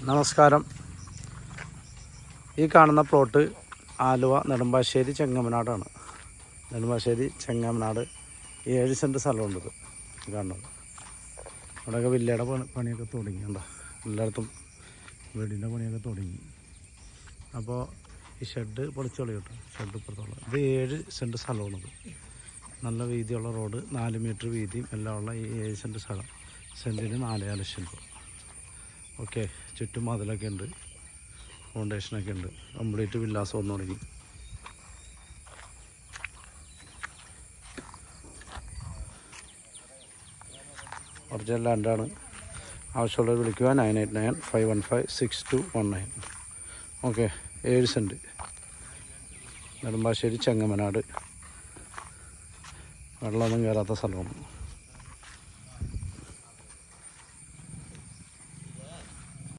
നമസ്കാരം. ഈ കാണുന്ന പ്ലോട്ട് ആലുവ നെടുമ്പാശ്ശേരി ചെങ്ങമനാടാണ്. നെടുമ്പാശ്ശേരി ചെങ്ങമനാട് 7 സെൻറ്റ് സ്ഥലമുണ്ടത് കാണുന്നത്. അവിടെയൊക്കെ വില്ലയുടെ പണിയൊക്കെ തുടങ്ങി. കണ്ടോ, എല്ലായിടത്തും വീടിൻ്റെ പണിയൊക്കെ തുടങ്ങി. അപ്പോൾ ഈ ഷെഡ് പൊളിച്ചോളി കേട്ടോ. ഷെഡ് ഇപ്പുറത്തുള്ള ഇത് 7 സെൻറ്റ് സ്ഥലമാണത്. നല്ല വീതിയുള്ള റോഡ്, 4 മീറ്റർ വീതിയും എല്ലാം ഉള്ള ഈ 7 സെൻറ്റ് സ്ഥലം സെൻറ്റിന് 4.5 ലക്ഷം രൂപ. ഓക്കെ, ചുറ്റും മതിലൊക്കെ ഉണ്ട്, ഫൗണ്ടേഷനൊക്കെ ഉണ്ട്. കംപ്ലീറ്റ് വില്ലാസം വന്നു തുടങ്ങി. ഒറിജിനൽ ലാൻഡാണ്. ആവശ്യമുള്ളവർ വിളിക്കുക 989-515-6219. Okay, 7 cent Nedumbassery Chengamanad. വെള്ളമൊന്നും കയറാത്ത സ്ഥലമാണ്.